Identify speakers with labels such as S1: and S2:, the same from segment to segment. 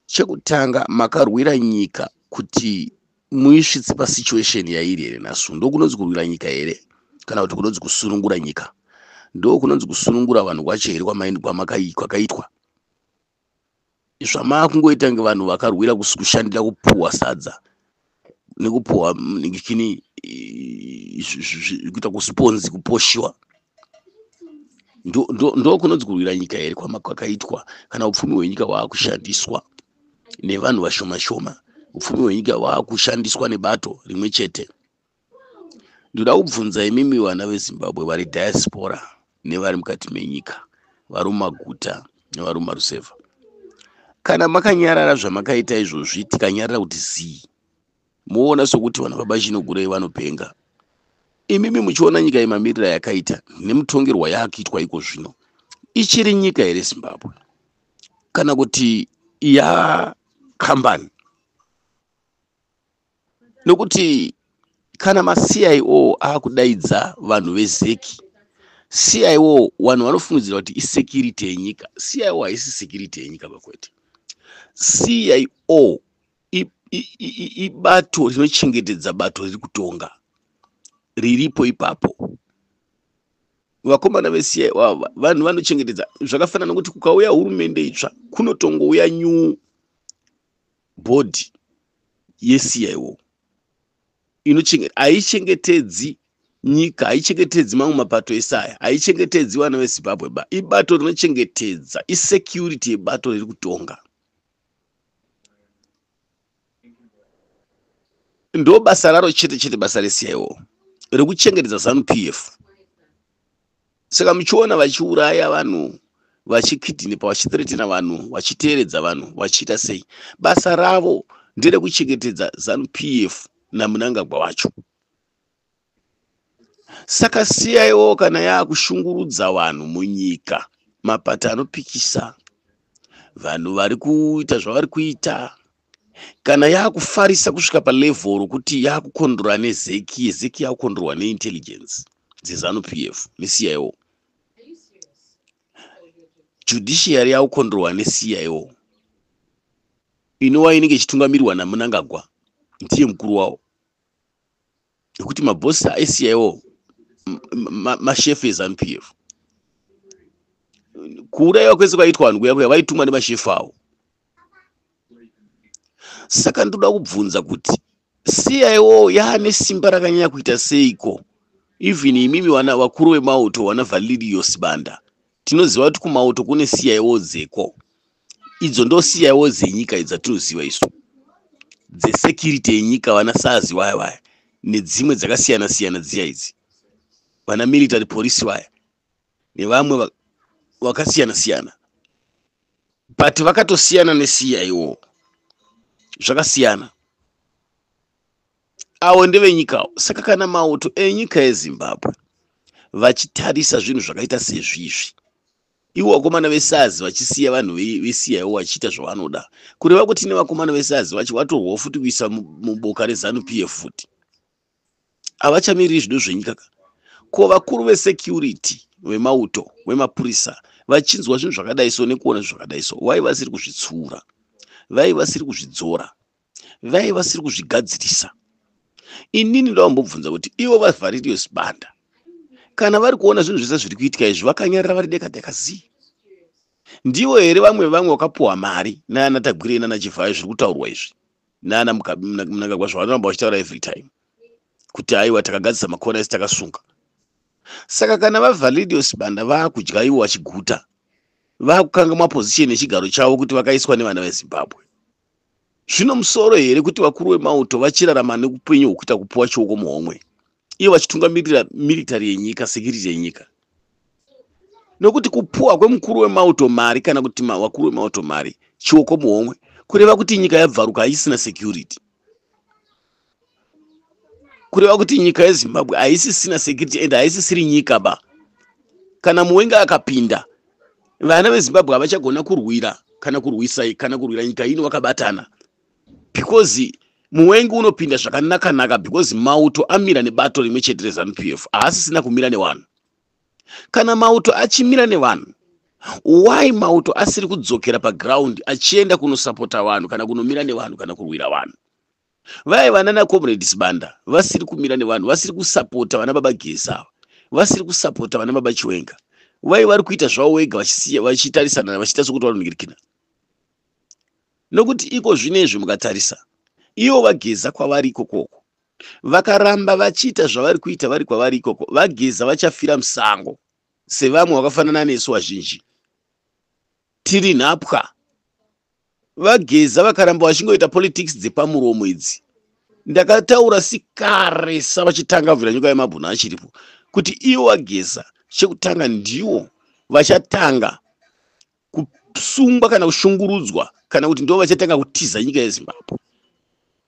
S1: chekutanga makarwira nyika kuti muisvitse pasituation yairi here nasu ndo kunonzi kurwira nyika here kana kuti kunonzi kusunungura nyika ndo kunonzi kusunungura vanhu kwacho here kwakaitwa zvamakungoita ngevanhu vakarwira kushandira kupuhwa sadza nekupuhwa ningikini kuita kusponzi kuposhiwa ndo kunonzi kurwira nyika here kwakaitwa kana upfumi hwenyika hwakushandiswa nevanhu vashoma shoma upfumi hwenyika hwakushandiswa nebato rimwe chete. Ndoda kubvunza imimi vana veZimbabwe vari diaspora nevari mukati menyika vari mumaguta nevari mumarusevha, kana makanyarara zvamakaita izvozvi tikanyarara kuti zii muona sokuti vana babachinogurei vanopenga imimi muchiona nyika yemamirira yakaita nemutongerwa yakuitwa iko zvino ichiri nyika here Zimbabwe kana kuti yakambani? Nokuti kana maCIO akudaidza vanhu vezeki CIO vanhu vanofungidzira kuti isecurity yenyika. CIO haisi security yenyika bakwete. CIO ibato rinochengetedza bato riri kutonga riripo ipapo. Vakomana veCIO vanhu vanochengetedza zvakafanana nokuti kukauya hurumende itsva kunotongouya new board yeCIO haichengetedzi nyika, haichengetedzi mamwe mapato esaya, haichengetedzi vana veZimbabwe ba, ibato rinochengetedza isecurity yebato riri kutonga. Ndo basa raro chete chete basa reCIO rekuchengetedza ZANU-PF. Saka muchiona vachiuraya vanhu, vachikidhinepa, vachithreatina vanhu, vachiteeredza vanhu, vachiita sei, basa ravo nderekuchengetedza ZANU-PF naMnangagwa wacho. Saka CIO kana yakushungurudza vanhu munyika, mapato anopikisa vanhu vari kuita zvavari kuita, kana yakufarisa kusvika palevel rokuti yakukondrora nezeki, zeki yakukondrorwa neintelligence dzeZANU-PF neCIO, judiciary yakukondrorwa neCIO inova inenge ichitungamirirwa naMnangagwa, ndiye mukuru wavo. Nekuti mabhosi eCIO mashefu eZANU-PF, kuuraiwa kwese kwaitwa vanhu kuya vaitumwa nemashefu avo. Saka ndoda kubvunza kuti CIO yaane simba rakanyanya kuita seiko? Even imimi wana vakuru vemauto wana Valerius Banda tinoziva kuti kumauto kune CIO dzeko, idzo ndo CIO dzenyika dzatinoziva isu, dzesecurity yenyika, vana SARS vaya nedzimwe dzakasiyana siyana dziya idzi, vana military police vaya nevamwe vakasiyana siyana, but vakatosiyana neCIO zvakasiyana. Avo ndevenyikawo. Saka kana mauto enyika yeZimbabwe vachitarisa zvinhu zvakaita sezvizvi, ivo vakomana veSARS vachisiya vanhu veCIO vachiita zvavanoda, kureva kuti nevakomana veSARS vatorwawo futi kuisa muboka reZANU-PF futi, havachamiriri zvido zvenyika. Ko vakuru vesecurity vemauto vemapurisa vachinzwa zvinhu zvakadai so nekuona zvinhu zvakadai so, vai vasiri kuzvitsura, vai vasiri kuzvidzora, vai vasiri kuzvigadzirisa. Inini ndavambobvunza kuti ivo vaValerius Banda kana vari kuona zvinhu zvese zviri kuitika izvi vakanyarara vari deka deka zii? Ndivo here vamwe vakapuhwa mari naana Tagwire naana Chivhayo zviri kutaurwa izvi naana Mnangagwa zvavanoramba vachitaura every time kuti aiwa takagadzisa makona esi takasunga? Saka kana vaValerius Banda vakudya ivo vachiguta, vakukanga mapozisheni echigaro chavo kuti vakaiswa nevana veZimbabwe, zvino musoro here kuti vakuru vemauto vachirarama neupenyu hwokuita kupuwa chioko muhomwe, ivo vachitungamirira military yenyika, security yenyika? Nokuti kupuwa kwemukuru wemauto mari kana kuti vakuru vemauto mari chioko muhomwe kureva kuti nyika yabvaruka haisina security, kureva kuti nyika yeZimbabwe haisisina security and haisisiri nyika ba. Kana muwenga akapinda, vana veZimbabwe havachagona kurwira kana kurwisa kana kurwira nyika ino vakabatana, because muwengi unopinda zvakanaka naka because mauto amira nebato rimwe chete reZANU-PF, haasisina kumira nevanhu. Kana mauto achimira nevanhu, why mauto asiri kudzokera paground achienda kunosapota vanhu kana kunomira nevanhu kana kurwira vanhu? Vai vanana comrades Banda vasiri kumira nevanhu, vasiri kusapota vana baba Geza, vasiri kusapota vana baba Chiwenga. Vai vari kuita zvavo wega vachitarisana vachiita sokuti vanoningirikina. Nokuti iko zvinezvi mukatarisa ivo vaGeza kwavari ikokoko vakaramba vachiita zvavari kuita vari kwavari ikoko, vaGeza vachafira musango sevamwe vakafanana nesu vazhinji tiri nhapwa. VaGeza vakaramba vachingoita politics dzepamuromo idzi. Ndakataura sikare savachitanga bvira nyika yemabhunu achiripo kuti ivo vaGeza chekutanga ndiwo vachatanga kusungwa kana kushungurudzwa kana kuti ndivo vachatanga kutiza nyika yeZimbabwe.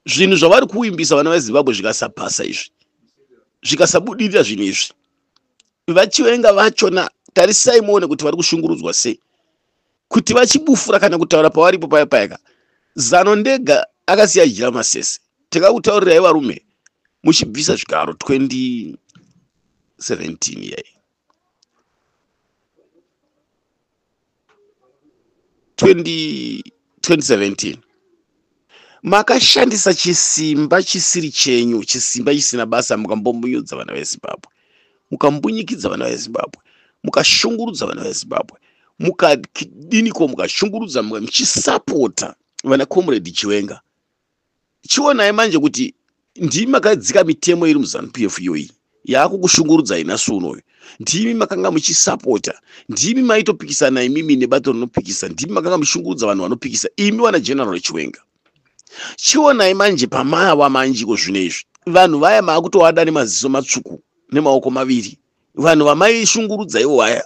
S1: Zvinhu zvavari kuimbisa vana veZimbabwe zvikasapasa izvi, zvikasabudirira zvinhu izvi, vaChiwenga vachona tarisai muone kuti vari kushungurudzwa sei. Kuti vachibufura kana kutaura pawaripo paya payaka, Zano Ndega akasiya Jira Masese. Takakutaurirai varume muchibvisa zvigaro 2017 yai 2017 makashandisa chisimba chisiri chenyu, chisimba chisina basa, mukambombunyudza vana veZimbabwe, mukambunyikidza vana veZimbabwe, mukashungurudza vana veZimbabwe, mukadiniko mukashungurudza muchisapota vana comrade Chiwenga. Chionai manje kuti ndimi makadzika mitemo iri muZANU-PF iyoyi yakukushungurudza inasu unoyu, ndimi makanga muchisapota, ndimi maitopikisana imimi nebato rinopikisa, ndimi makanga mushungurudza vanhu vanopikisa imi wana General Chiwenga. Chionai manje pamava manjiko zvinezvi vanhu vaya maakutowada nemaziso matsvuku nemaoko maviri, vanhu vamaishungurudza ivo vaya.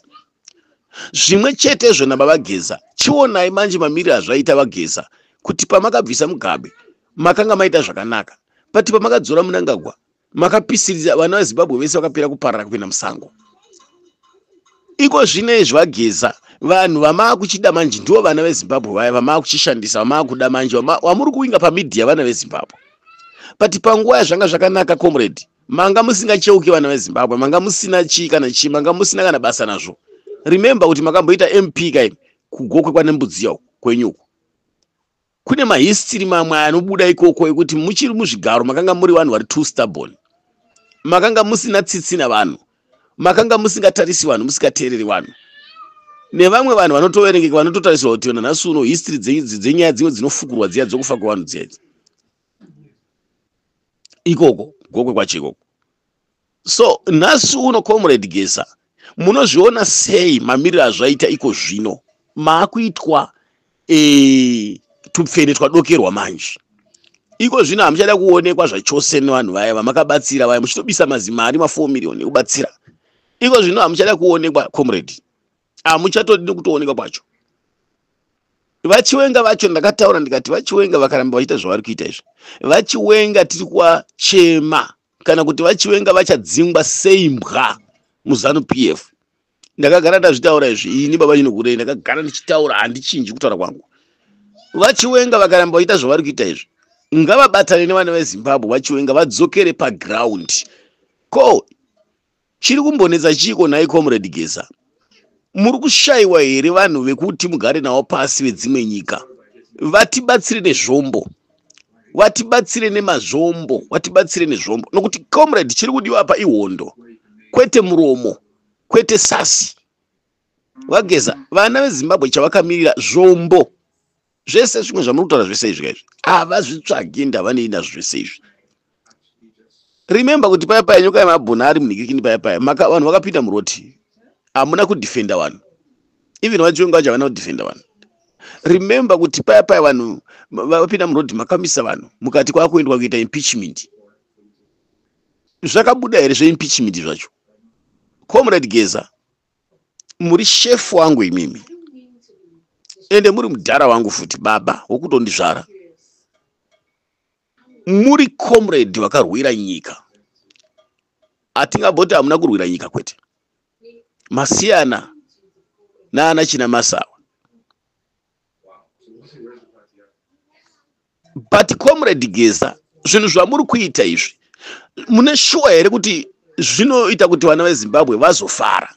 S1: Zvimwe chetezvo nababa Geza, chionai manje mamiriro azvaita vaGeza kuti pamakabvisa Mugabe makanga maita zvakanaka, pati pamakadzora Mnangagwa makapisiriza vana veZimbabwe vese vakapera kuparara kupinda musango. Iko zvinezvi vaGeza vanhu vamaakuchida manje ndivo vana veZimbabwe vaya vamaakuchishandisa, vamaakuda manje, vamuri kuwinga pamidhiya vana veZimbabwe. Pati panguva yazvanga zvakanaka comrade, manga musingacheuki vana veZimbabwe, manga musina chi kana chi, manga musina kana basa nazvo. Remember kuti makamboita MP kai kugokwe kwaNembudziya kwenyuko. Kune mahistory mamwe anobuda ikoko ekuti muchiri muzvigaro makanga muri vanhu vari too stubborn, makanga musina tsitsi navanhu, makanga musingatarisi vanhu, musikateereri vanhu, nevamwe vanhu vanotoverengeka vanototarisirwa kuti nhasi uno history dzenyaya dzimwe dzinofukurwa dziya dzokufa kwevanhu dziya idzi ikoko gokwe kwacho ikoko. So nhasi uno comrade Geza munozviona sei mamiriro azvaita iko zvino maakuitwa tupfene twadokerwa manje. Iko zvino hamuchada kuonekwa zvachose nevanhu vaya vamakabatsira vaya muchitobisa mazimari ma4 million ekubatsira. Iko zvino hamuchada kuonekwa comrade, hamuchatodi kutoonekwa kwacho. VaChiwenga vacho ndakataura ndikati VaChiwenga vakaramba vachiita zvavari kuita izvi, VaChiwenga tiri kuwachema kana kuti VaChiwenga vachadzingwa seimbwa muZANU-PF. Ndakagara ndazvitaura izvi, ini baba Chinogurei ndakagara ndichitaura, handichinji kutaura kwangu. VaChiwenga vakaramba vachiita zvavari kuita izvi, ngavabatane nevana veZimbabwe, VaChiwenga vadzokere paground. Ko chiri kumbonetsa chiko nai comrade Geza, muri kushayiwa here vanhu vekuti mugare navo pasi vedzimwe nyika vatibatsire nezvombo, vatibatsire nemazvombo, vatibatsire nezvombo, nokuti comrade chiri kudiwa apa ihondo, kwete muromo, kwete sasi. VaGeza vana veZimbabwe chavakamirira zvombo. Zvese zvimwe zvamuri kutaura zvese izvi izvi havazvitsvagi, ndavanei nazvo zvese izvi. Remember kuti paya paya nyoka yemabhunu ari munhikirikini paya paya vanhu vakapinda muroti, hamuna kudefenda vanhu, even VaChiwenga vacho havana kudefenda vanhu. Remember kuti paya paya vanhu vapinda muroti makamisa vanhu mukati kwakuendwa kuita impeachment. Zvakabuda here zveimpeachment zvacho? Comrade Geza muri chef wangu imimi, ende muri mudhara wangu futi, baba wokutondizvara, muri comrade wakarwira nyika. Hatingaboti hamuna kurwira nyika kwete, masiyana naana China Masawa. But comrade Geza zvinhu zvamuri kuita izvi mune shuwa here kuti zvinoita kuti vana veZimbabwe vazofara?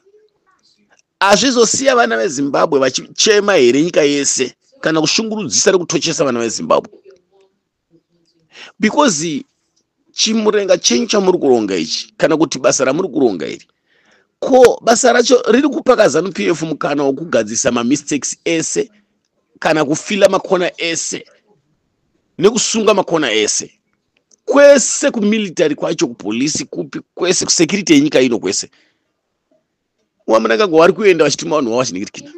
S1: azvizosiya vana veZimbabwe vachichema here nyika yese kana kushungurudzisa nekutochesa vana veZimbabwe, because chimurenga chenyu chamuri kuronga ichi kana kuti basa ramuri kuronga iri, ko basa racho riri kupa ZANU-PF mukana wokugadzisa mistakes ese kana kufila makona ese nekusunga makona ese kwese kumilitary kwacho, kupolisi kupi kwese, kusecurity yenyika ino kwese. Wamunanga vari kuenda vachituma vanhu vavo vachiningirikina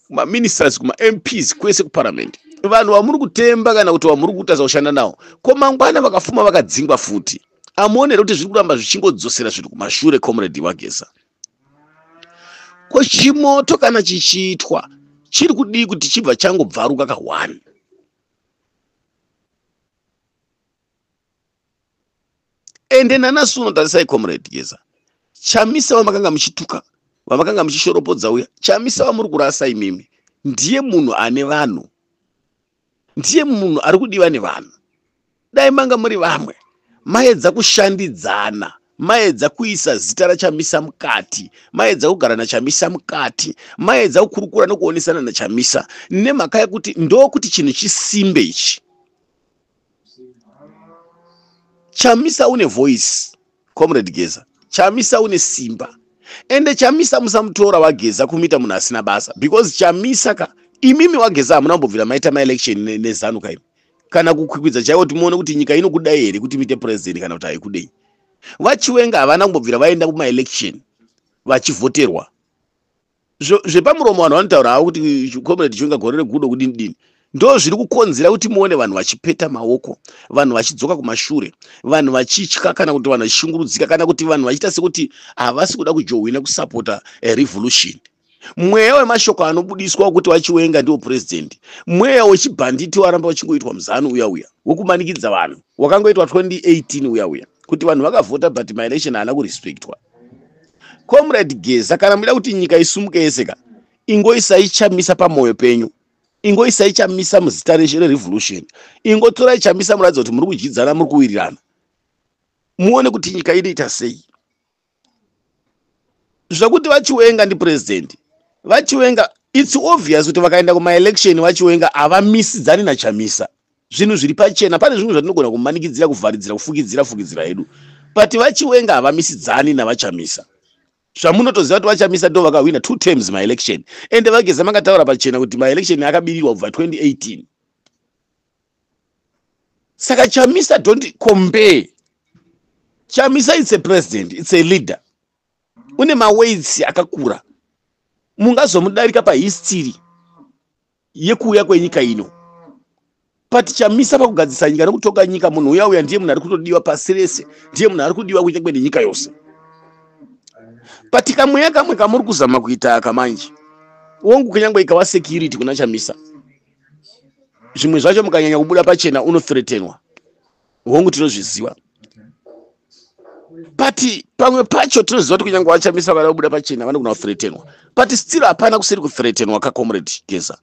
S1: maministers kuma-MPs kwese kuparliament, vanhu vamuri kutemba kana kuti vamuri kutadza kushanda navo, ko mangwana vakafuma vakadzingwa futi. Amuonere kuti zviri kuramba zvichingodzosera zviri kumashure, comrade Wageza. Ko chimoto kana chichiitwa chiri kudii kuti chibva changobvaruka ka1? Ende nanasu unotarisai comrade Geza, chamisa vamakanga muchituka, vamakanga muchishoropodza uya, chamisa vamuri kurasa imimi ndiye munhu ane vanhu, ndiye munhu ari kudiwa nevanhu. Dai manga muri vamwe maedza kushandidzana, maedza kuisa zita raChamisa mukati, maedza kugara naChamisa mukati, maedza kukurukura nokuonesana naChamisa nemhaka yekuti ndokuti chinhu chisimbe ichi. Chamisa une voice, comrade Geza. Chamisa une simba. Ende Chamisa musamutora Wageza kumita munhu asina basa, because Chamisa imimi Wageza hamunambobvira maita maelection neZANU kaini kana kukwikwidza chaiwo kuti muone kuti nyika inokudai here kuti muite president kana kuti haikudei. VaChiwenga havana kumbobvira vaenda kumaelection vachivhoterwa. Zvepamuromo vanhu vanotaura havo kuti comrade Chiwenga gore regudo kudini dini. Ndo zviri kukonzera kuti muone vanhu vachipeta maoko, vanhu vachidzoka kumashure, vanhu vachitya kana kuti vanhu vachishungurudzika kana kuti vanhu vachiita sekuti havasi kuda kujohwina kusapota revolution. Mweya wemashoko anobudiswa wokuti VaChiwenga ndiwo president, mweya wechibhanditi waramba wachingoitwa muZANU uya wokumanikidza vanhu wakangoitwa 2018 uya kuti vanhu vakavhota but maelection haana kurespectwa. Comrade Geza, kana muda kuti nyika isumuke yeseka, ingoisai Chamisa pamoyo penyu, ingoisai Chamisa muzita rerevolution, ingotorai Chamisa muratidza kuti muri kudyidzana, muri kuwirirana, muone kuti nyika inoita sei. Zvakuti VaChiwenga ndi president, VaChiwenga it's obvious kuti vakaenda kumaelection VaChiwenga havamisidzani naChamisa. Zvinhu zviri pachena, pane zvinhu zvatinogona kumanikidzira, kuvharidzira, kufukidzira hedu, but VaChiwenga havamisidzani navaChamisa. Zvamunotoziva kuti VaChamisa ndo vakawina 2 terms maelection, ende Wageza makataura pachena kuti maelection akabirirwa kubva 2018. Saka Chamisa don't compare. Chamisa it's a president, it's a leader, une maweights akakura, mungazomudarika pahistory yekuuya kwenyika ino. But Chamisa pakugadzisa nyika nokutonga nyika, munhu uya ndiye munhu ari kutodiwa pasi rese, ndiye munhu ari kudiwa kunyangwe nenyika yose. But kamweya kamwe kamuri kuzama kuita aka manje, wongu kunyangwe ikawa security kuna Chamisa, zvimwe zvacho mukanyanya kubuda pachena unothreatenwa, wongu tinozviziva. But pamwe pacho tinoziva kuti kunyangwe VaChamisa vana kubuda pachena vanogona kuthreatenwa, but still hapana kusiri kuthreatenwa comrade Geza.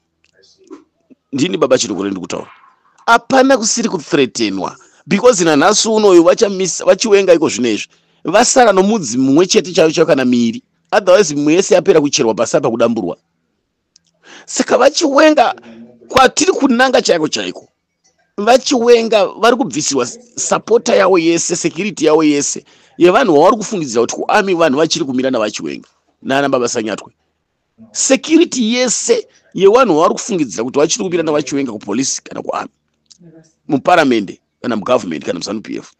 S1: Ndini baba chiri kure ndikutaura, hapana kusiri kuthreatenwa, because nanhasi unoyu VaChiwenga iko zvinezvi vasara nomudzi mumwe chete chaicho kana miri, otherwise mimwe yese yapera kucherwa basa pakudamburwa. Saka VaChiwenga kwatiri kunanga chaiko, VaChiwenga vari kubvisirwa sapota yavo yese, security yavo yese yevanhu vavari kufungidzira kuti kuarmy vanhu vachiri kumira naVaChiwenga nana baba Sanyatwe. Security yese yevanhu vavari kufungidzira kuti vachiri kumira naVaChiwenga kupolisi kana kuarmy, muparliament kana mugovernment kana muZANU-PF.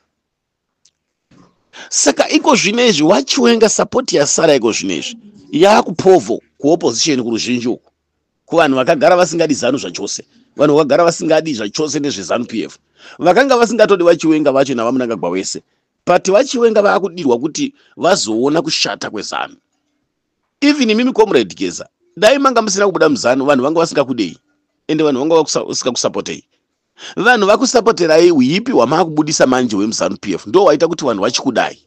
S1: Saka iko zvinezvi VaChiwenga support yasara iko zvinezvi yakupovo kuopposition kuruzhinji uku, kuvanhu vakagara vasingadi ZANU zvachose, vanhu vakagara vasingadi zvachose nezveZANU-PF, vakanga vasingatodi VaChiwenga vacho navamunangagwa wese, but VaChiwenga vaakudirwa kuti vazoona kushata kweZANU. Even mimi comrade Geza, dai manga musina kubuda muZANU vanhu vanga vasingakudei, ende vanhu vanga vasingakusapotei. Vanhu vakusapoterai uipi wamakubudisa manje wemuZANU-PF ndo waita kuti vanhu vachikudai,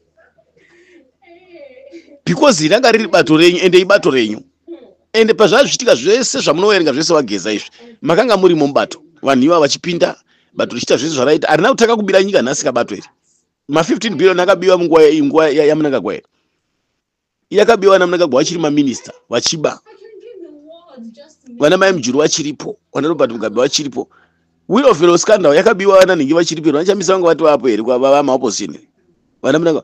S1: because iranga riri bato renyu ende ibato renyu, ende pazvazvitika zvese zvamunoverenga zvese Wageza izvi makanga muri mubato, vanhu iva vachipinda bato richiita zvese zvaraita. Arina kutaka kubira nyika nhasi kabato iri, ma 15 billion akabiwa munguva yamunangagwa here. yakabiwa na Mnangagwa wachiri maminista wachiba, wana mai Mujuru wachiripo, wana Robert Mugabe wachiripo. Will of Fellow scandal yakabiwa wana ningi wachiripo, wanachamisa wanga watu wapo eri kwa baba maopposition. Wana Mnangagwa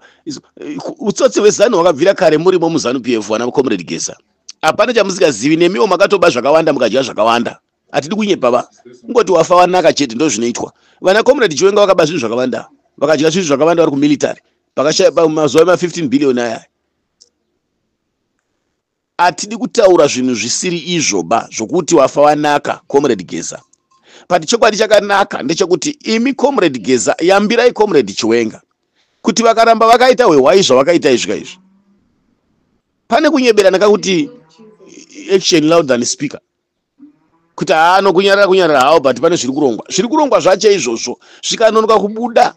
S1: utsotsi wezano wakabvira kare muri mu Zanu PF wana Comrade Geza. Apana chamusikazivi nemiwo makatoba zvakawanda mukadya zvakawanda. Atidi kunyepa ba. Ngoti wafa wanaka chete ndo zvinoitwa. Vana Comrade Chiwenga wakaba zvinhu zvakawanda. Vakadya zvinhu zvakawanda vari ku military. Pakashaya pa mazuva ma 15 billion aya. Atidi kutaura zvinhu zvisiri izvo ba zvokuti wafa wanaka Comrade Geza. Pati chokwadi chakanaka ndechekuti imi Comrade Geza yambirai Comrade Chiwenga. Kuti vakaramba vakaita wewai zvavakaita izvi. Pane kunyeberana kakuti action louder than speaker. Kuti ano kunyarara hawo but pane zviri kurongwa zvacho izvozvo zvikanonoka kubuda.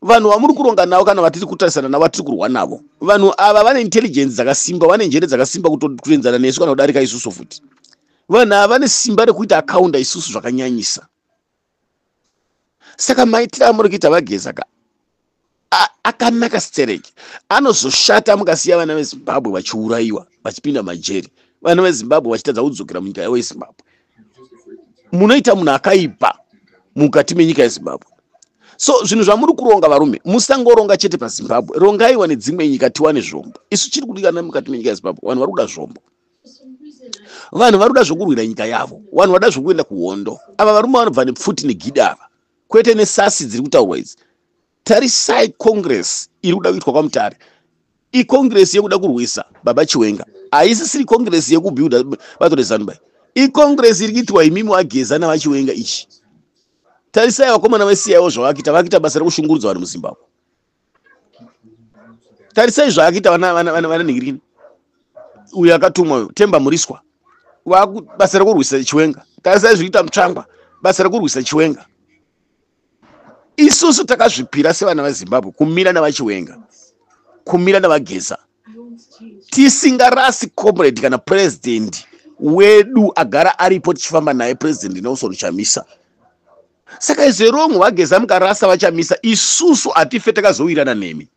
S1: Vanhu vamuri kuronga navo kana vatiri kutarisana navo vatiri kurwa navo, vanhu ava vane intelligence dzakasimba, vane njere dzakasimba kutoenzana nesu kana kudarika isusu futi. Vanhu ava vane simba rekuita akaunda isusu zvakanyanyisa. Saka maitira amuri kuita vaGeza akanaka stereki. Anozoshata mukasiya vana veZimbabwe vachiuraiwa vachipinda majeri, vana veZimbabwe vachitadza kudzokera munyika yavo yeZimbabwe. Munoita munhu akaipa mukati menyika yeZimbabwe. So zvinhu zvamuri kuronga varume, musangoronga chete paZimbabwe, rongaiwa nedzimwe nyika tiwane zvombo. Isu chiri kudikana mukati menyika yeZimbabwe, vanhu vari kuda zvombo. Vanhu vari kuda zvokurwira nyika yavo, vanhu vada zvokuenda kuhondo. Ava varume vanobva nepfuti negida ava, kwete nesasi dziri kutaurwa idzi. Tarisai Congress iri kuda kuitwa kwaMutare. Congress yekuda kurwisa baba Chiwenga. Haisisiri Congress yekubuilda bato reZanu. Congress iri kuitwa imimi vaGeza navaChiwenga ichi. Tarisai vakomana veCIO zvavakita basa rekushungurudza vanhu muZimbabwe. Tarisai zvavakita vana Ningirikini. Uyo akatumwa Temba Muriswa. Basa rekurwisa Chiwenga. Tarisai zvinoita Mutsvangwa. Basa rekurwisa Chiwenga. Isusu takazvipira sevana veZimbabwe kumira navaChiwenga, kumira navaGeza. Tisingarasi comrade kana president wedu agara aripo tichifamba naye president Nelson Chamisa. Saka izerongo vaGeza mukarasa vaChamisa, isusu atife takazowirana nemi.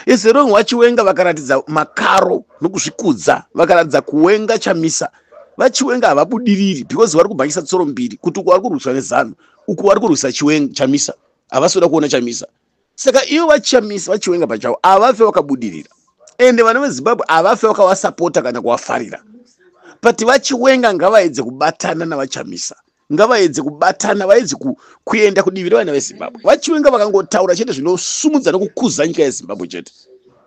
S1: Izerongo vaChiwenga vakaratidza makaro nokuzvikudza, vakaratidza kuwenga Chamisa. VaChiwenga havabudiriri because vari kubhangisa tsoro mbiri, kuti uku vari kurwiswa neZanu, uku vari kurwisa Chamisa, havasoda kuona Chamisa. Saka ivo vaChiwenga pachavo havafe vakabudirira, ende vana veZimbabwe havafe vakavasapota kana kuvafarira. But vaChiwenga ngavaedze kubatana navaChamisa, ngavaedze kubatana, vaedze kuenda kudivi revana veZimbabwe. VaChiwenga vakangotaura chete zvinosumudza nokukuza nyika yeZimbabwe chete.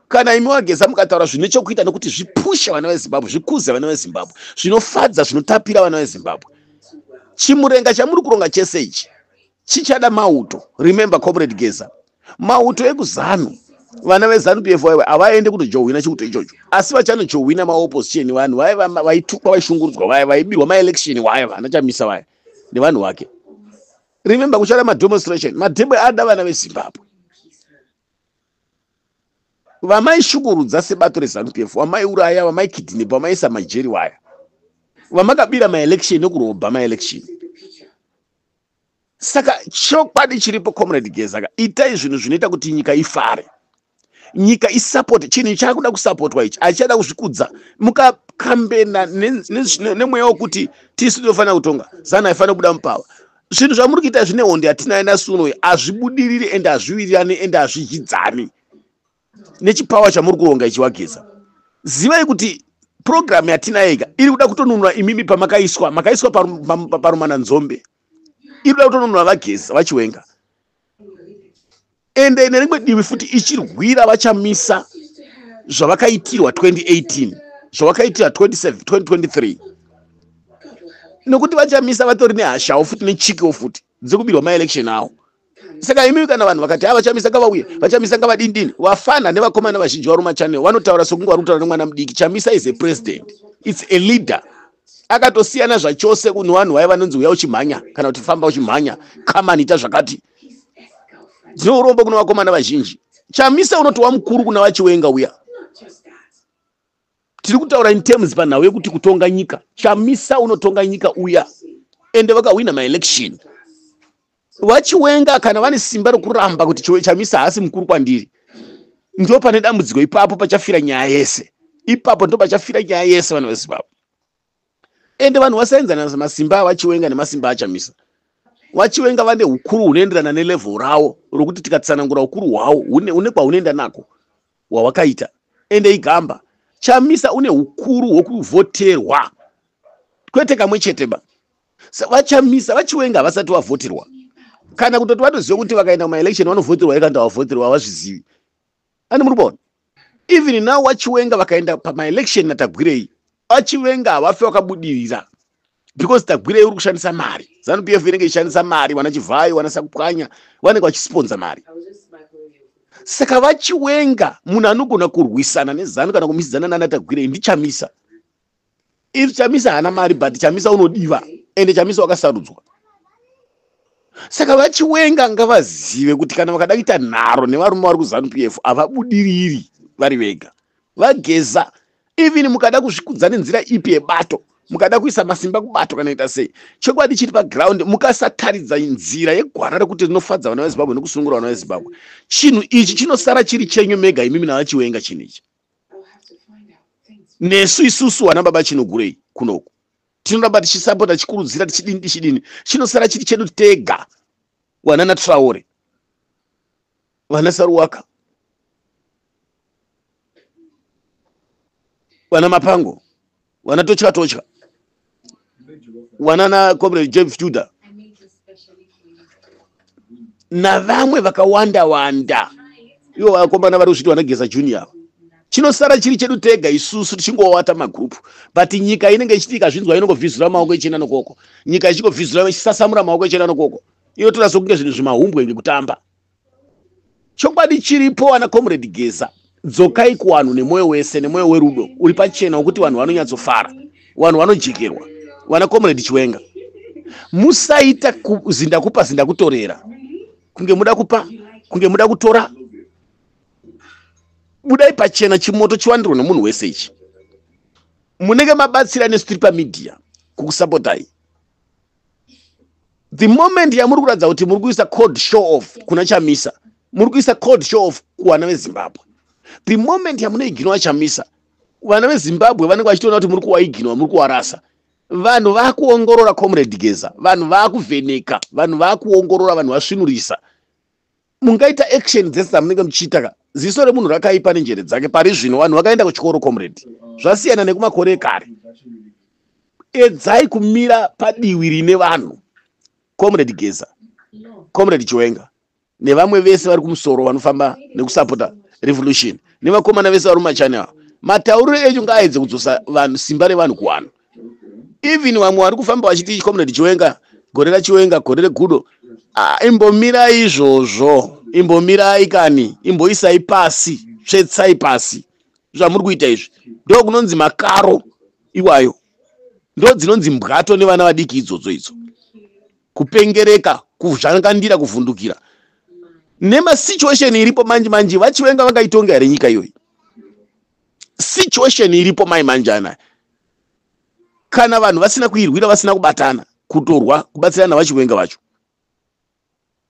S1: Kana imi vaGeza mukataura zvine chokuita nokuti zvipusha vana veZimbabwe, zvikuze vana veZimbabwe, zvinofadza, zvinotapira vana veZimbabwe, chimurenga chamuri kuronga chese ichi chichada mauto. Remember Comrade Geza, mauto ekuZanu, vana veZanu PF havaende kutojohwina chikuto ichocho, asi vachanojohwina maopposition, vanhu vaitukwa, vaishungurudzwa, vaibirwa maelection, vana Chamisa vaya nevanhu vake. Remember kuchada mademonstration, madhebwe ada vana veZimbabwe. Vamaishungurudza sebato reZanu PF, vamaiuraya, vamaikidhinepa, vamaisa majeri waya, vamakabira maelection nekurobha maelection. Saka chokwadi chiripo Comrade Geza, itai zvinhu zvinoita kuti nyika ifare, nyika isapoti. Chinhu chakuda kusapotwa ichi achichada kuzvikudza, mukakambena nemweya wekuti tisu tinofanira kutonga, Zanu haifana kubuda mupawa. Zvinhu zvamuri kuita zvine hondo yatinayo nasuno hazvibudiriri ende hazviwirirani ende hazvidyidzani nechipawa chamuri kuronga ichi vaGeza. Zivai kuti program yatinayo iri kuda kutonunura imimi pamakaiswa parumana nzombe, iri kuda kutonunura vaGeza vaChiwenga, ende nerimwe divi futi ichirwira vaChamisa zvavakaitirwa 2018, zvavakaitira 2023, nokuti vaChamisa vatori nehashawo futi nechikewo futi dzekubirwa maelection avo. Saka imi kana vanhu vakati vaChamisa ngavauye, vaChamisa ngavadini, vafana nevakomana vazhinji vari mumachanel vanotaura sokunge vari kutaura nemwana mudiki. Chamisa is a president, it's a leader. Akatosiyana zvachose kunhu vanhu vaya vanonzi uya uchimhanya kana kuti famba uchimhanya, kamaniita zvakati. Dzinoromba kuna vakomana vazhinji. Chamisa unotova mukuru kuna vaChiwenga uya. Tiri kutaura in terms panhau yekuti kutonga nyika. Chamisa unotonga nyika uya, ende vakawina maelection. VaChiwenga kana vane simba rokuramba kuti Chamisa haasi mukuru kwandiri, Ndo pane dambudziko ipapo pachafira nyaya yese. Ipapo ndo pachafira nyaya yese vanhu veZimbabwe. Ende vanhu vasaenzana masimba vachiwenga nemasimba achamisa. Vachiwenga vane hukuru hunoenderana nelevel rawo rokuti tikatsanangura hukuru hwawo une kwaunoenda nako wawakaita. Ende igamba chamisa une hukuru hwokuvhoterwa kwete kamwe chete ba. Vachamisa vachiwenga vasati vavhoterwa. Kana kutoti vatoziva kuti vakaenda kumaelection vanovhoterwa ikanda vavhoterwa vazvizivi. Ani muribona. Even now vachiwenga vakaenda pamaelection naTagwirei, vachiwenga vafe vakabudirira. Because Tagwirei uri kushandisa mari. ZANU-PF inenge ishandisa mari, wana Chivhayo, wana Sakupwanya, vanenge vachisponsor mari. Saka vachiwenga munhu anogona kurwisana neZANU kana kumisidzana nana Tagwirei ndiChamisa. If Chamisa hana mari but Chamisa unodiva ende Chamisa wakasarudzwa. Saka vachiwenga ngavazive kuti kana vakada kuita nharo nevarume vari kuZANU-PF havabudiriri vari vega. Vageza. Even mukada kuzvikudza nenzira ipi yebato, mukada kuisa masimba kubato kana ita sei, chokwadi chiri paground mukasataridza nzira yegwara rekuti rinofadza vana veZimbabwe nekusunungura vana veZimbabwe, chinhu ichi chinosara chiri chenyu mega imimi navachiwenga chinhu ichi. Nesu isusu wana baba Chinogurei kunoku tinoramba tichisapota chikurudzira tichidini chinosara chiri chedu tega. Wana naTraore, wana Saruwaka, wana Mapango, wana Tochka, wana na Comrade James Judah na vamwe vakawanda iwo vakomana vari kusviti vanageza junior. Chinosara chiri chedu tega isusu tichingowata magroup, but nyika inenge ichitika zvinzwa inongovhizura maoko ichena nokoko, nyika ichingovhizura ichisasamura maoko ichena nokoko, inotora sokunge zvinhu zvimahumbwe ngekutamba. Chokwadi chiripo wana Comrade Geza, dzokai kuvanhu nemwoyo wese nemwoyo werudo uri pachena wekuti vanhu vanonyatsofara, vanhu vanojikerwa. Wana Comrade Chiwenga, musaita zindakupa zindakutorera, kunge muda kupa, kunge muda kutora, budai pachena chimoto chiwandirwa nemunhu wese ichi. Munenge mabatsira nesitiri pamedia kukusapotai. The moment yamuri kuratidza kuti muri kuisa cold show off kuna Chamisa, muri kuisa cold show off kuvana veZimbabwe. The moment yamunoiginwa Chamisa, vana veZimbabwe vanenge vachitoona kuti muri kuwaiginwa, muri kuwarasa. Vanhu vakuongorora Comrade Geza, vanhu vakuvheneka, vanhu vakuongorora, vanhu vasvinurisa. Mungaita action dzese dzamunenge muchiita, ziso remunhu rakaipa nenjere dzake. Pari zvino vanhu vakaenda kuchikoro Comrade, zvasiyana nekumakore ekare. Edzai kumira padiwi rine vanhu, Comrade Geza, Comrade Chiwenga nevamwe vese vari kumusoro vanofamba nekusapota revolution, nevakomana vese vari mumachannel. Matauriro enyu ngaaedze kudzosa vanhu simba revanhu kuvanhu. Even vamwe vari kufamba vachiti Comrade Chiwenga, gore raChiwenga, gore regudo, imbomirai izvozvo, imbomirai kani, imboisai pasi, svetsai pasi. Zvamuri kuita izvi ndo kunonzi makaro iwayo, ndo dzinonzi mbwato nevana vadiki idzodzo idzo. Kupengereka, kuzvangandira, kuvhundukira. Nema situation iripo manje vaChiwenga vangaitonga here nyika iyoyi? Situation iripo manje anaya, kana vanhu vasina kuirwira, vasina kubatana, kutorwa kubatsirana vaChiwenga vacho,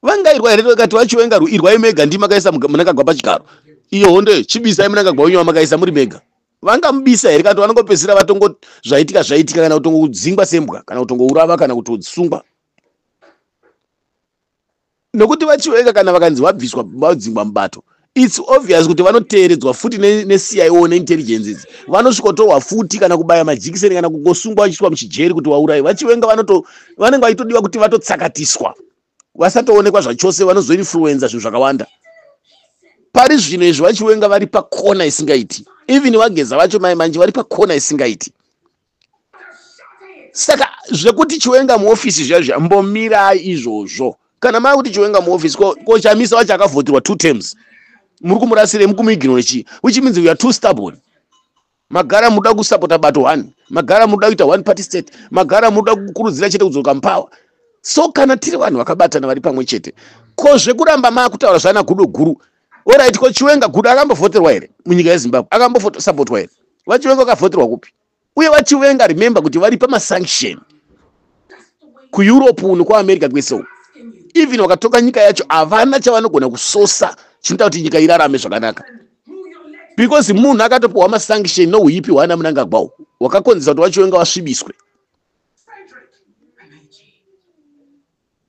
S1: vangairwa here? Vakati vaChiwenga irwai mega ndima makaisa munakagwa pachigaro, iyo hondo chibisai munakagwa unywa makaisa muri mega, vangamubisa here? Kana vanongopedzisira vatongo zvaitika kana kutongodzingwa sembwa, kana kutongourava, kana kutosungwa. Nokuti vaChiwenga kana vakanzi vabviswa vadzingwa mubato, it's obvious kuti vanoteeredzwa futi neCIO neintelligence idzi, vanosvikotorwa futi kana kubaya majikiseni kana kungosungwa vachiswa muchijeri kuti vaurai. vaChiwenga vanenge vaitodiwa kuti vatotsakatiswa, vasatoonekwa zvachose, vanozoinfluenza zvinhu zvakawanda. Pari zvino izvi vaChiwenga vari pakona isingaiti, even Wageza vacho manje vari pakona isingaiti. Saka zvekuti Chiwenga muofisi zviya mbomirai izvozvo. Kana maa kuti Chiwenga muofisi ko Chamisa wacho akavhotirwa 2 terms, muri kumurasire mukumuignore chi, which means we are too stubborn. Magara muda kusapota bato 1, magara muda kuita one party state, magara muda kukurudzira chete kudzoka mupower. So kana tiri vanhu vakabatana vari pamwe chete, ko zvekuramba maakutaura zvana gudo guru. Alright, ko Chiwenga gudo akambovhoterwa here munyika yeZimbabwe? Akambosapotwa here? vaChiwenga akavhoterwa kupi? Uye vaChiwenga remember kuti vari pamasanction kuEurope nekuAmerica kwese. Even wakatoka nyika yacho havana chavanogona kusosa chinoita kuti nyika irarame zvakanaka. because munhu akatopiwa masanction nouipi wana Mnangagwa wakakonzesa kuti Vachiwenga wasvibiswe.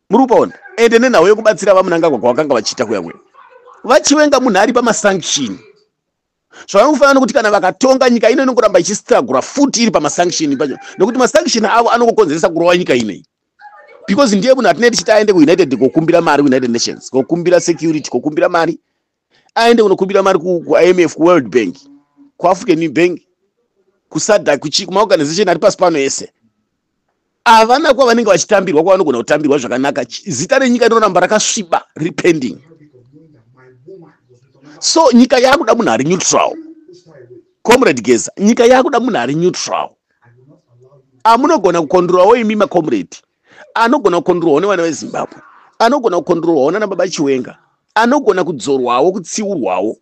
S1: Murupaona ende nenhau yekubatsira vaMnangagwa kwavakanga vachiita kuyamwe Vachiwenga munhu ari pamasanction. Zvavanofanira kuti kana vakatonga nyika ino inongoramba ichistrugura futi iri pamasanction pacho nokuti masanction avo anokonzeresa kurova nyika inei. Because ndiye munhu atineti chiti aende kuUnited kokumbira mari United Nations, kokumbira security, kokumbira mari. Aende kunokumbira mari kuIMF, kuWorld Bank, kuAfrican Bank, kuSADC, kumaorganization ari pasi pano ese. Avana kwa vanenge vachitambirwa kwa vanogona kutambirwa zvakanaka. Zita renyika rinoramba rakasviba repending. So nyika yakuda munhu ari neutral. Comrade Geza, nyika yakuda munhu ari neutral. Amunogona kukondrorawo imi macomrade. Anogona kukondrorawo nevana veZimbabwe. Anogona kukondrorawo nana baba Chiwenga. Anogona kudzorwawo kutsiurwawo.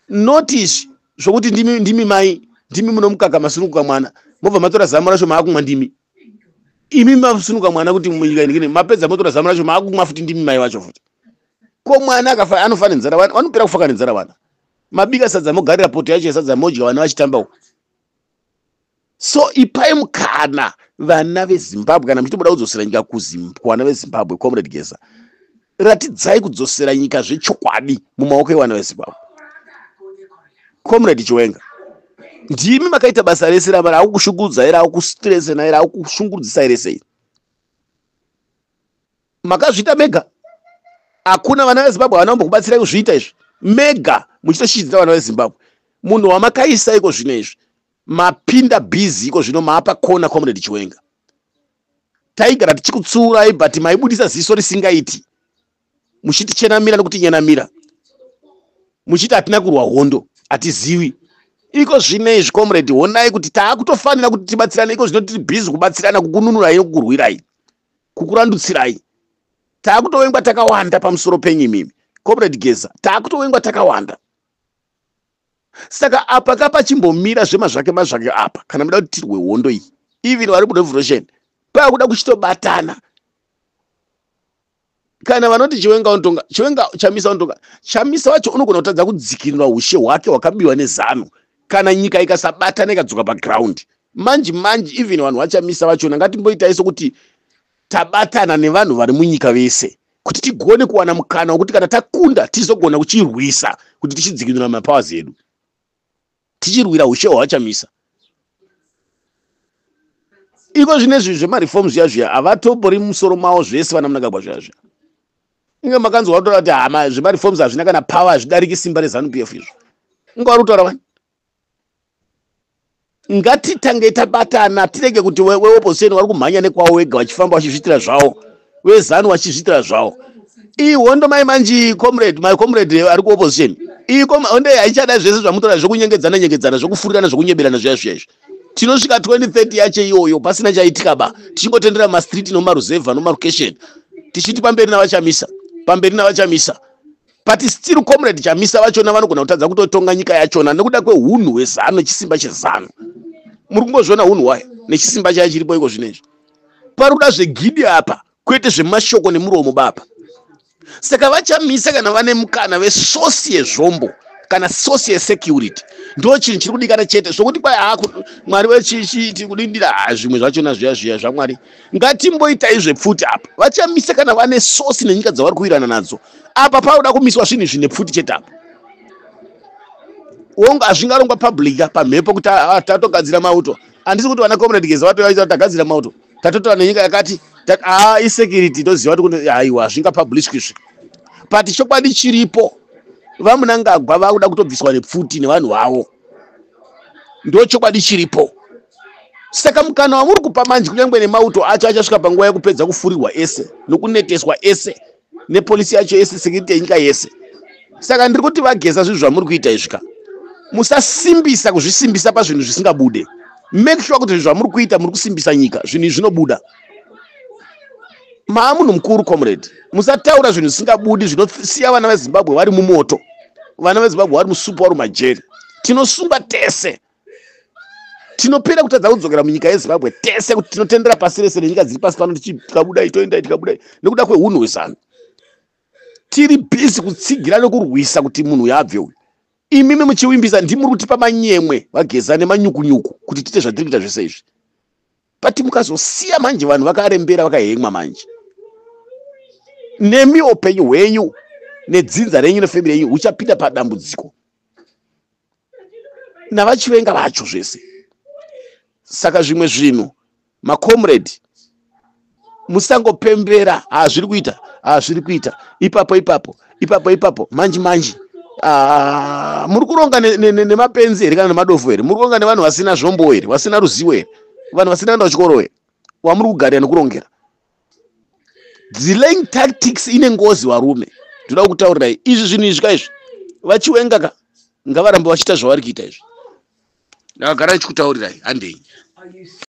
S1: Notice zvokuti ndimi mai, ndimi munomukaka masunuka mwana. Mobva matora zamu racho maakumwa ndimi. Imi masunuka mwana kuti munyika iningine mapedza motora zamu racho maakumwa futi ndimi mai vacho futi. Ko mwana akafa anofana nzara vana, vanopera kufa nzara vana. Mabika sadza mogarira poto yacho sadza modya vana vachitambawo. So ipai mukana vana veZimbabwe kana muchitoda kudzosera nyika kuvana veZimbabwe Comrade Geza. Ratidzai kudzosera nyika zvechokwadi mumaoko evana veZimbabwe. Comrade Chiwenga, ndimi makaita basa rese ramara akukushungurudza here akukustresa here akukushungurudzisa here sei. Makazviita mega. Hakuna vana veZimbabwe vanombokubatsirai kuzviita izvi. Mega muchitoshidzira vana veZimbabwe. Munhu wamakaisa iko zvino izvi. Mapinda busy iko zvino maapa kona Comrade Chiwenga. Taigara tichikutsuurai but maibudisa ziso risingaiti. Muchitichenamira nokuti nyenamira. Muchiti hatina kurwa hondo, hatizivi. Iko zvino izvi Comrade, honai kuti taakutofanira kuti tibatsirane. Iko zvino tiri busy kubatsirana, kukununurai nokukurwirai, kukurandutsirai. Taakutowengwa takawanda pamusoro penyu mimi Comrade Geza, taakutowengwa takawanda. Saka apa kapachimbomira zvemazvake apa kana muda kuti tirwe hondo iyi. Even vari kurevolution paakuda kuchitobatana. Kana vanoti Chiwenga untonga, Chiwenga Chamisa untonga, Chamisa wacho unogona kutadza kudzikirira ushe hwake hwakabiwa nezano kana nyika ikasabatana ikadzoka paground. Manji even vanhu vaChamisa vachona ngatimboitai sokuti tabatana nevanhu vari munyika vese kuti tigone kuwana mukana wekuti kana takunda tizogona kuchirwisa kuti tichidzikinura mapowers edu. Tichirwira ushe hwaChamisa. Iko zvinezvi zvemareforms zviya havatombori musoro mavo zvese vana Mnangagwa zviya. Inge makanzwa watoda kuti hama zvemareforms hazvina kana power hazvidariki simba reZANU-PF izvo. Inge vari kutaura vani. Ngatitange tabatana tirege kuti weopposition vari kumhanya nekwawo wega vachifamba vachizviitira zvavo. WeZANU vachizviitira zvavo. Iyi hondo my comrade ari kuopposition. Iyi hondo haichada zvese zvamutora zvokunyengedzana zvokufurirana zvokunyeberana zviya izvi. Tinosvika 2030 yacho iyoyo pasina chaitika ba. Tichingotendera mastreet nomaruzevha nomalocation. Tichiti pamberi navachamisa. But still Comrade Chamisa vachona vanogona kutadza kutotonga nyika yachona nekuda kwehunhu hweZANU nechisimba cheZANU. Muri kungozviona hunhu hwayo nechisimba chayo chiripo iko zvinezvi. Parikuda zvegidi apa kwete zvemashoko nemuromo baba. Saka vaChamisa kana vane mukana vesosi yezvombo kana sosi yesecurity ndo chinhu chiri kudikana chete zvokuti kwai mwari wechiiti kudindira zvimwe zvachona zviya zvaMwari. Ngatimboitai zvepfuti apa. VaChamisa kana vane sosi nenyika dzavari kuirana nadzo apa pauda kumiswa zvinhu zvine pfuti chete apa. Wonga hazvingarongwa public pamhepo kuti tatogadzira mauto. Handisi kuti vana Comrade Geza vatoita kuti tagadzira mauto. Tatotora nenyika yakati isecurity toziva kuti haiwa hazvingapublishwi izvi. But chokwadi chiripo vaMnangagwa vakuda kutobviswa nepfuti nevanhu vavo. Ndo chokwadi chiripo. Saka mukana wamuri kupa manje kunyangwe nemauto acho achasvika panguva yekupedza kufurirwa ese nokuneteswa ese nepolisi yacho ese security yenyika yese. Saka ndiri kuti vaGeza zvinhu zvamuri kuita izvika. Musasimbisa kuzvisimbisa pazvinhu zvisingabude. Make sure kuti zvamuri kuita muri kusimbisa nyika zvinhu zvinobuda. Maamunhu mukuru Comrade. Musataura zvinhu zvisingabudi zvinosiya vana veZimbabwe vari mumoto. Vana veZimbabwe vari musupu vari mumajeri. Tinosunga tese. Tinopera kutadza kudzokera munyika yeZimbabwe tese kuti tinotendera pasi rese nenyika dziri pasi pano tikabudai toendai tikabudai nekuda kwehunhu hweZANU. Tiri busy kutsigira nekurwisa kuti munhu yabve uyu. imimi muchiwimbisa ndimuri kuti pamanyemwe vageza nemanyukunyuku kuti tiite zvatiri kuita zvese izvi. Pati mukazosiya manje vanhu vakarembera vakahemwa manje, nemi upenyu hwenyu nedzinza renyu nefemiri yenyu uchapinda padambudziko navachivenga vacho zvese. Saka zvimwe zvinhu macomrade musangopembera zviri kuita zviri kuita ipapo manje muri kuronga nemapenzi here kana nemadofu here? Muri kuronga nevanhu vasina zvombo here, vasina ruzivo here, vanhu vasina kuenda kuchikoro here, wamuri kugarira nekurongera? Delaying tactics ine ngozi varume. Ndoda kutaurirai izvi zvinhu izvi kaizvi vachiwenga ngavarambe vachiita zvavari kuita izvi. Ndakagara ndichikutaurirai handei.